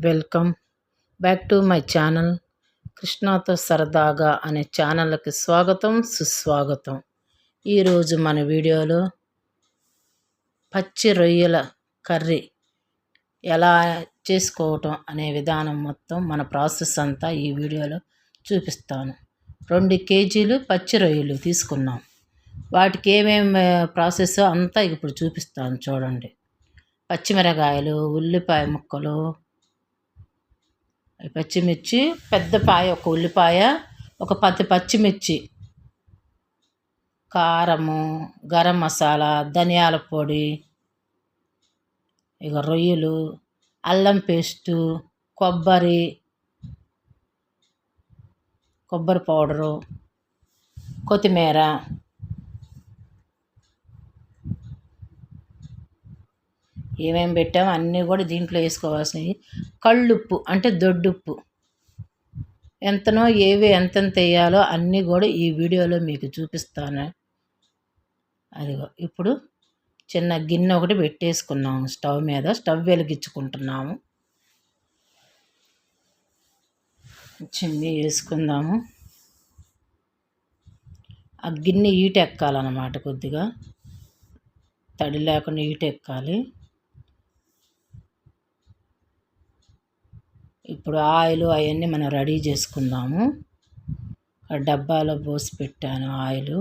Welcome back to my channel. కృష్ణాతో సరదాగా అనే ఛానల్కి స్వాగతం, సుస్వాగతం. ఈరోజు మన వీడియోలో పచ్చి రొయ్యల కర్రీ ఎలా చేసుకోవటం అనే విధానం మొత్తం మన ప్రాసెస్ అంతా ఈ వీడియోలో చూపిస్తాను. 2 కేజీలు పచ్చి రొయ్యలు తీసుకున్నాం. వాటికి ఏమేమి ప్రాసెస్ అంతా ఇప్పుడు చూపిస్తాను చూడండి. పచ్చిమిరకాయలు, ఉల్లిపాయ ముక్కలు, పచ్చిమిర్చి, పెద్ద పాయ ఒక ఉల్లిపాయ, ఒక 10 పచ్చిమిర్చి, కారము, గరం మసాలా, ధనియాల పొడి, ఇక రొయ్యలు, అల్లం పేస్టు, కొబ్బరి పౌడరు, కొత్తిమీర, ఏమేమి పెట్టామో అన్నీ కూడా దీంట్లో వేసుకోవాల్సినవి. కళ్ళుప్పు అంటే దొడ్డుప్పు ఎంతనో ఎంతెంత వేయాలో అన్నీ కూడా ఈ వీడియోలో మీకు చూపిస్తాను. అదిగో ఇప్పుడు చిన్న గిన్నె ఒకటి పెట్టేసుకున్నాము స్టవ్ మీద. స్టవ్ వెలిగించుకుంటున్నాము. చిమ్మి వేసుకుందాము. ఆ గిన్నె ఈటెక్కాలన్నమాట, కొద్దిగా తడి లేకుండా ఈటెక్కాలి. ఇప్పుడు ఆయిల్ అవన్నీ మనం రెడీ చేసుకుందాము. ఆ డబ్బాలో పోసి పెట్టాను ఆయిల్.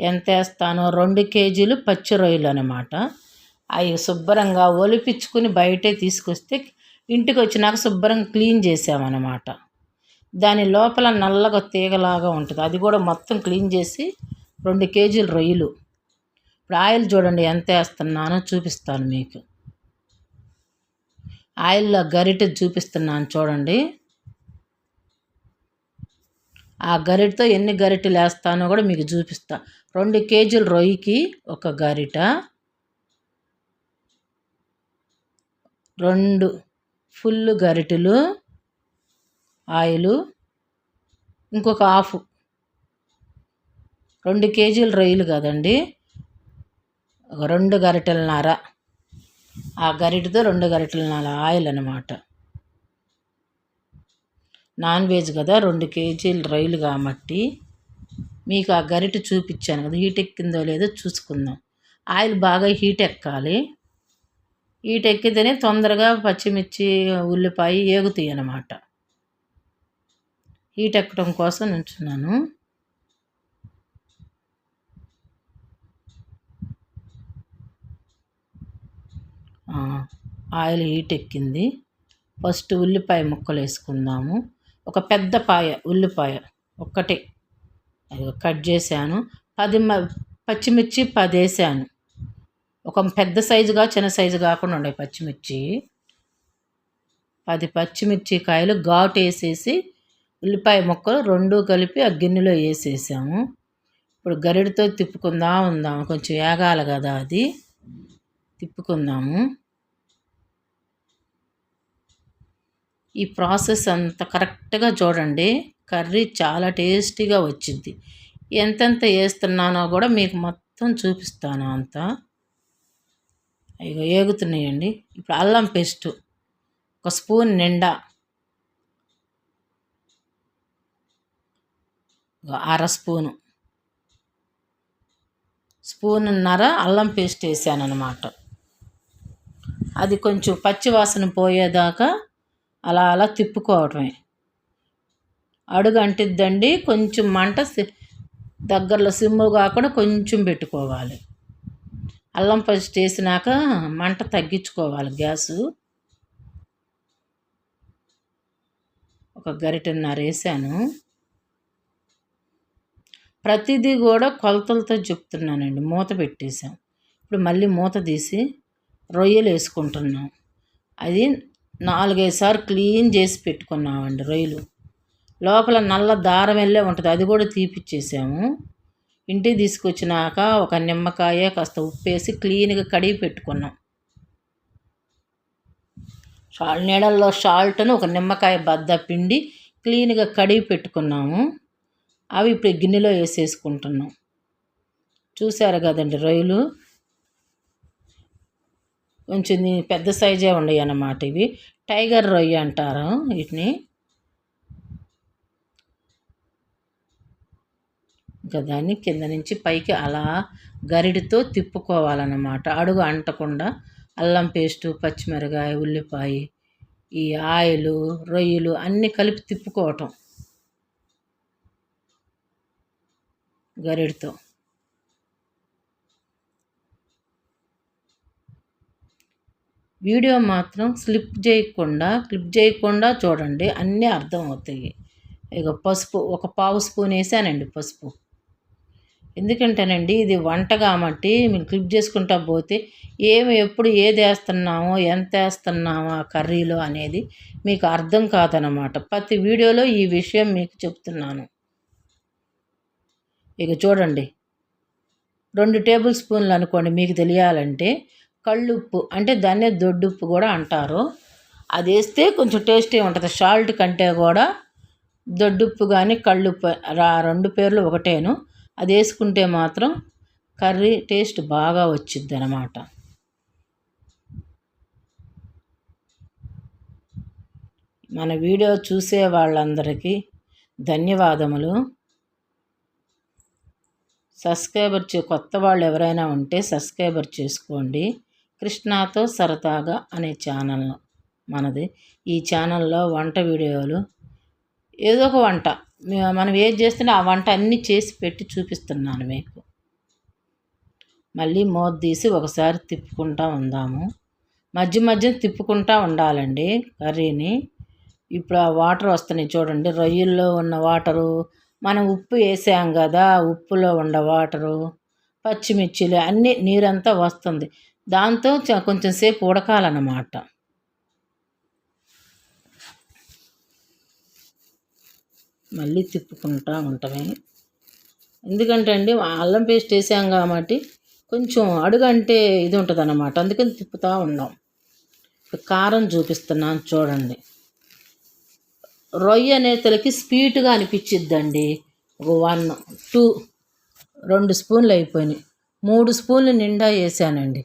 ఎంత వేస్తాను? 2 కేజీలు పచ్చి రొయ్యలు అనమాట. అవి శుభ్రంగా ఒలిపించుకుని బయటే తీసుకొస్తే ఇంటికి వచ్చినాక శుభ్రంగా క్లీన్ చేసామన్నమాట. దాని లోపల నల్లగా తీగలాగా ఉంటుంది, అది కూడా మొత్తం క్లీన్ చేసి 2 కేజీలు రొయ్యలు. ఇప్పుడు ఆయిల్ చూడండి ఎంత వేస్తున్నానో చూపిస్తాను మీకు. ఆయిల్లో గరిటె చూపిస్తున్నాను చూడండి. ఆ గరిటతో ఎన్ని గరిటెలు వేస్తానో కూడా మీకు చూపిస్తా. 2 కేజీల రొయ్యకి ఒక గరిట, 2 ఫుల్ గరిటెలు ఆయిలు, ఇంకొక హాఫ్. 2 కేజీల రొయ్యలు కదండి, 2 గరిటెలన్నర. ఆ గరిటెతో 2 గరిటెలన్నర ఆయిల్ అన్నమాట. నాన్ వెజ్ కదా, 2 కేజీల రొయ్యలు కాబట్టి మీకు ఆ గరిటె చూపించాను కదా, హీట్ ఎక్కిందో లేదో చూసుకుందాం. ఆయిల్ బాగా హీట్ ఎక్కాలి. హీట్ ఎక్కితేనే తొందరగా పచ్చిమిర్చి, ఉల్లిపాయ ఏగుతాయి అన్నమాట. హీట్ ఎక్కడం కోసం నుంచున్నాను. ఆయిల్ హీట్ ఎక్కింది. ఫస్ట్ ఉల్లిపాయ ముక్కలు వేసుకుందాము. ఒక పెద్ద ఉల్లిపాయ ఒక్కటే అది కట్ చేశాను. 10 పచ్చిమిర్చి 10 వేసాను. ఒక పెద్ద సైజుగా చిన్న సైజు కాకుండా ఉండే పచ్చిమిర్చి 10 పచ్చిమిర్చి కాయలు ఘాటు వేసేసి ఉల్లిపాయ ముక్కలు 2 కలిపి ఆ గిన్నెలో వేసేసాము. ఇప్పుడు గరిటతో తిప్పుకుందాము, కొంచెం వేగాలి కదా, అది తిప్పుకుందాము. ఈ ప్రాసెస్ అంతా కరెక్ట్గా చూడండి, కర్రీ చాలా టేస్టీగా వచ్చింది. ఎంతెంత వేస్తున్నానో కూడా మీకు మొత్తం చూపిస్తాను అంతా. ఇక ఏగుతున్నాయండి. ఇప్పుడు అల్లం పేస్ట్ ఒక స్పూన్ నిండా, 1/2 స్పూన్నర అల్లం పేస్ట్ వేసాను అన్నమాట. అది కొంచెం పచ్చివాసన పోయేదాకా అలా తిప్పుకోవటమే. అడుగు అంటిద్దండి. కొంచెం మంట దగ్గరలో సిమ్ము కాకుండా కొంచెం పెట్టుకోవాలి. అల్లం పేస్ట్ వేసినాక మంట తగ్గించుకోవాలి గ్యాసు. ఒక గరిటెన్నర వేసాను. ప్రతిదీ కూడా కొలతలతో చెప్తున్నానండి. మూత పెట్టేసాం. ఇప్పుడు మళ్ళీ మూత తీసి రొయ్యలు వేసుకుంటున్నాం. అది 4-5 సార్లు క్లీన్ చేసి పెట్టుకున్నామండి రొయ్యలు. లోపల నల్ల దారం వెళ్ళే ఉంటుంది, అది కూడా తీపిచ్చేసాము. ఇంటికి తీసుకొచ్చినాక ఒక నిమ్మకాయ, కాస్త ఉప్పేసి క్లీన్గా కడిగి పెట్టుకున్నాం. నీళ్ళల్లో సాల్ట్ను ఒక నిమ్మకాయ బద్ద పిండి క్లీన్గా కడిగి పెట్టుకున్నాము. అవి ఇప్పుడు గిన్నెలో వేసేసుకుంటున్నాం. చూసారు కదండి రొయ్యలు. కొంచెం పెద్ద సైజే ఉన్నాయి అన్నమాట. ఇవి టైగర్ రొయ్య అంటారు వీటిని. ఇంకా దాన్ని కింద నుంచి పైకి అలా గరిడితో తిప్పుకోవాలన్నమాట. అడుగు అంటకుండా అల్లం పేస్టు, పచ్చిమిరకాయ, ఉల్లిపాయ, ఈ ఆయిలు, రొయ్యలు అన్నీ కలిపి తిప్పుకోవటం గరిడితో. వీడియో మాత్రం క్లిప్ చేయకుండా చూడండి, అన్నీ అర్థమవుతాయి. ఇక పసుపు ఒక పావు స్పూన్ వేసానండి పసుపు. ఎందుకంటేనండి ఇది వంట కాబట్టి మీరు క్లిప్ చేసుకుంటా పోతే ఎప్పుడు ఏది వేస్తున్నామో ఎంత వేస్తున్నామో ఆ కర్రీలో అనేది మీకు అర్థం కాదనమాట. ప్రతి వీడియోలో ఈ విషయం మీకు చెప్తున్నాను. ఇక చూడండి, 2 టేబుల్ స్పూన్లు అనుకోండి మీకు తెలియాలంటే. కళ్ళుప్పు అంటే దాన్నే దొడ్డుప్పు కూడా అంటారు. అది వేస్తే కొంచెం టేస్టీ ఉంటుంది. సాల్ట్ కంటే కూడా దొడ్డుప్పు కానీ కళ్ళుప్పు 2 పేర్లు ఒకటేను. అది వేసుకుంటే మాత్రం కర్రీ టేస్ట్ బాగా వచ్చిద్ది అన్నమాట. మన వీడియో చూసే వాళ్ళందరికీ ధన్యవాదములు. కొత్త వాళ్ళు ఎవరైనా ఉంటే సబ్స్క్రైబర్ చేసుకోండి. కృష్ణాతో సరదాగా అనే ఛానల్ మనది. ఈ ఛానల్లో వంట వీడియోలు, ఏదో ఒక వంట మనం ఏది చేస్తున్నా ఆ వంట అన్నీ చేసి పెట్టి చూపిస్తున్నాను మీకు. మళ్ళీ మూత తీసి ఒకసారి తిప్పుకుంటూ ఉందాము. మధ్య తిప్పుకుంటూ ఉండాలండి కర్రీని. ఇప్పుడు ఆ వాటర్ వస్తున్నాయి చూడండి, రొయ్యల్లో ఉన్న వాటరు, మనం ఉప్పు వేసాం కదా, ఉప్పులో ఉన్న వాటరు, పచ్చిమిర్చిలు అన్నీ నీరంతా వస్తుంది. దాంతో కొంచెం సేపు ఉడకాలన్నమాట. మళ్ళీ తిప్పుకుంటూ ఉంటామే. ఎందుకంటే అండి అల్లం పేస్ట్ వేసాం కాబట్టి కొంచెం అడుగంటే ఇది ఉంటుంది అన్నమాట. అందుకని తిప్పుతూ ఉన్నాం. కారం చూపిస్తున్నాను చూడండి. రొయ్య నేతలకి స్వీట్గా అనిపించిద్దండి. ఒక 2 స్పూన్లు అయిపోయినాయి. 3 స్పూన్లు నిండా వేసానండి.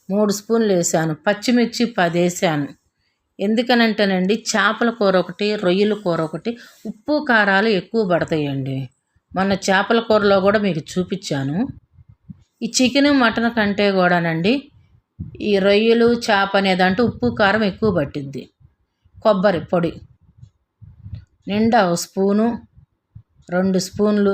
3 స్పూన్లు వేసాను. పచ్చిమిర్చి 10 వేసాను. ఎందుకనంటేనండి చేపల కూర ఒకటి, రొయ్యల కూర ఒకటి ఉప్పు కారాలు ఎక్కువ పడతాయండి. మొన్న చేపల కూరలో కూడా మీకు చూపించాను. ఈ చికెన్ మటన్ కంటే కూడానండి ఈ రొయ్యలు చేప అనేదంటే ఉప్పు కారం ఎక్కువ పట్టిద్ది. కొబ్బరి పొడి నిండా 1 స్పూను, 2 స్పూన్లు,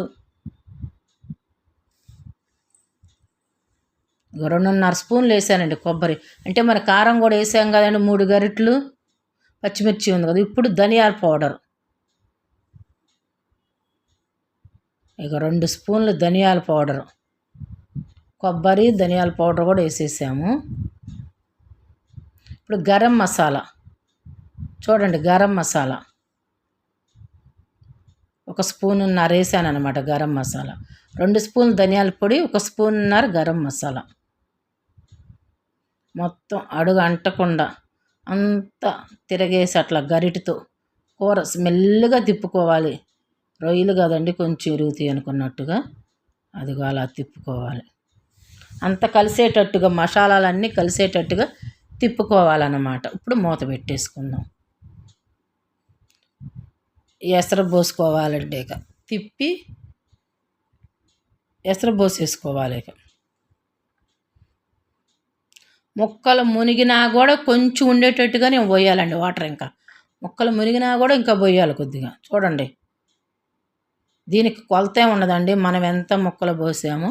2.5 స్పూన్లు వేసానండి కొబ్బరి. అంటే మరి కారం కూడా వేసాం కదండి. 3 గరిటెలు పచ్చిమిర్చి ఉంది కదా. ఇప్పుడు ధనియాల పౌడర్, ఇక 2 స్పూన్లు ధనియాల పౌడరు, కొబ్బరి ధనియాల పౌడర్ కూడా వేసేసాము. ఇప్పుడు గరం మసాలా చూడండి, గరం మసాలా 1 స్పూనున్నర వేసాను అనమాట గరం మసాలా. 2 స్పూన్లు ధనియాల పొడి, 1 స్పూనున్నర గరం మసాలా. మొత్తం అడుగు అంటకుండా అంతా తిరగేసి అట్లా గరిటతో కూర మెల్లగా తిప్పుకోవాలి. రొయ్యలు కదండి కొంచెం ఇరుగుతాయి అనుకున్నట్టుగా అదిగో అలా తిప్పుకోవాలి. అంత కలిసేటట్టుగా మసాలాలన్నీ కలిసేటట్టుగా తిప్పుకోవాలన్నమాట. ఇప్పుడు మూత పెట్టేసుకుందాం. ఎసరు పోసుకోవాలండి. ఇక తిప్పి ఎసరు పోసేసుకోవాలి. ఇక ముక్కలు మునిగినా కూడా కొంచెం ఉండేటట్టుగా నేను పోయాలండి వాటర్. ఇంకా ముక్కలు మునిగినా కూడా ఇంకా పోయాలి కొద్దిగా. చూడండి, దీనికి కొలతే ఉండదండి. మనం ఎంత ముక్కలు పోసామో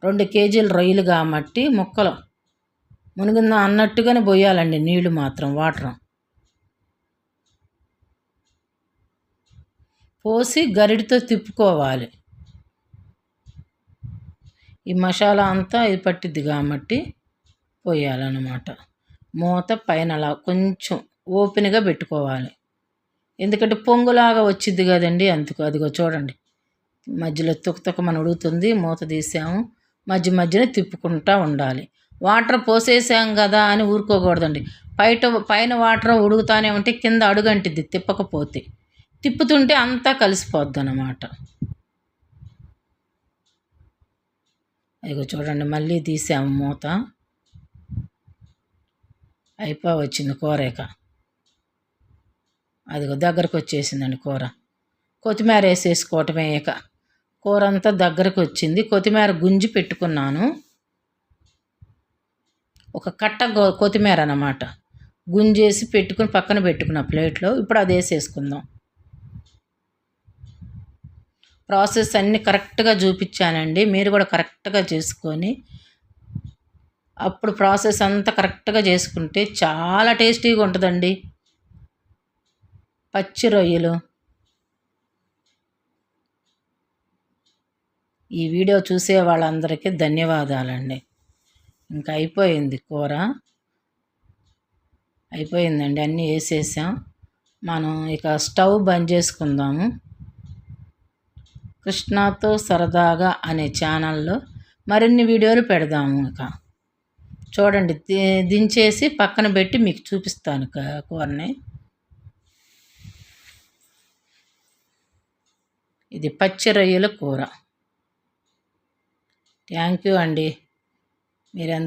2 కేజీలు రొయ్యలు కాబట్టి ముక్కలు మునిగిందా అన్నట్టుగానే పోయాలండి నీళ్లు మాత్రం, వాటర్ పోసి గరిడితో తిప్పుకోవాలి. ఈ మసాలా అంతా ఇది పట్టిద్ది కాబట్టి పోయాలన్నమాట. మూత పైన అలా కొంచెం ఓపెన్గా పెట్టుకోవాలి. ఎందుకంటే పొంగులాగా వచ్చిద్ది కదండి, అందుకు. అదిగో చూడండి, మధ్యలో తుకతుకమని ఉడుకుతుంది. మూత తీసాము, మధ్యన తిప్పుకుంటూ ఉండాలి. వాటర్ పోసేసాం కదా అని ఊరుకోకూడదండి. పైన వాటర్ ఉడుకుతానే ఉంటే కింద అడుగంటిద్ది తిప్పకపోతే. తిప్పుతుంటే అంతా కలిసిపోద్ది అన్నమాట. ఇగో చూడండి, మళ్ళీ తీసాము మూత. వచ్చింది కూర. ఇక అదిగో దగ్గరకు వచ్చేసిందండి కూర. కొత్తిమీర వేసేసుకోవటమే. ఇక కూర అంతా దగ్గరకు వచ్చింది. కొత్తిమీర గుంజి పెట్టుకున్నాను. ఒక కట్ట కొత్తిమీర అన్నమాట. గుంజేసి పెట్టుకుని పక్కన పెట్టుకున్న ప్లేట్లో. ఇప్పుడు అది వేసేసుకుందాం. ప్రాసెస్ అన్నీ కరెక్ట్గా చూపించానండి. మీరు కూడా కరెక్ట్గా చేసుకొని అప్పుడు ప్రాసెస్ అంతా కరెక్ట్గా చేసుకుంటే చాలా టేస్టీగా ఉంటుందండి పచ్చి రొయ్యలు. ఈ వీడియో చూసే వాళ్ళందరికీ ధన్యవాదాలండి. ఇంకా అయిపోయింది కూర. అయిపోయిందండి, అన్నీ వేసేసాం. మనం ఇక స్టవ్ బంద్ చేసుకుందాము. కృష్ణాతో సరదాగా అనే ఛానల్లో మరిన్ని వీడియోలు పెడదాము. ఇక చూడండి, దించేసి పక్కన పెట్టి మీకు చూపిస్తాను కూరని. ఇది పచ్చి రొయ్యల కూర. థ్యాంక్ యూ అండి. మీరు